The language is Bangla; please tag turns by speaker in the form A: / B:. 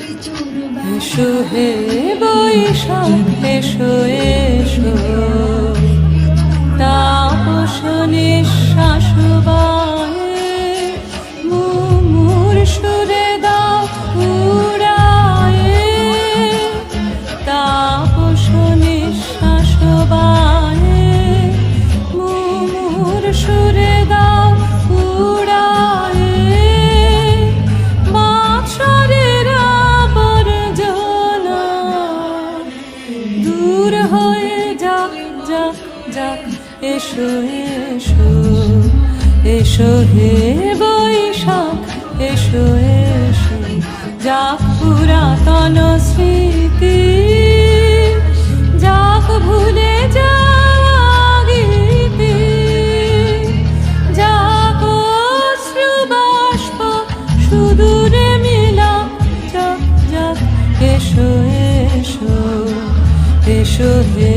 A: এসো হে বৈশাখ এসো এসো, তাপস নিঃশ্বাস বায়ে মুমুর সুরে দাও উড়ায়ে, তাপস নিঃশ্বাস বায়ে মুমুর সুরে দাও উড়ায়ে, বাঁশরের আবর্জনা দূর হয়ে যাক যাক যাক। এসো এসো এসো হে বৈশাখ এসো এসো, যাক পুরাতন স্মৃতি যাক ভুলে যাওয়া গীতি, যাক অশ্রু বাষ্প সুদূরে মিলাক যাক যাক। এসো এসো এসো হে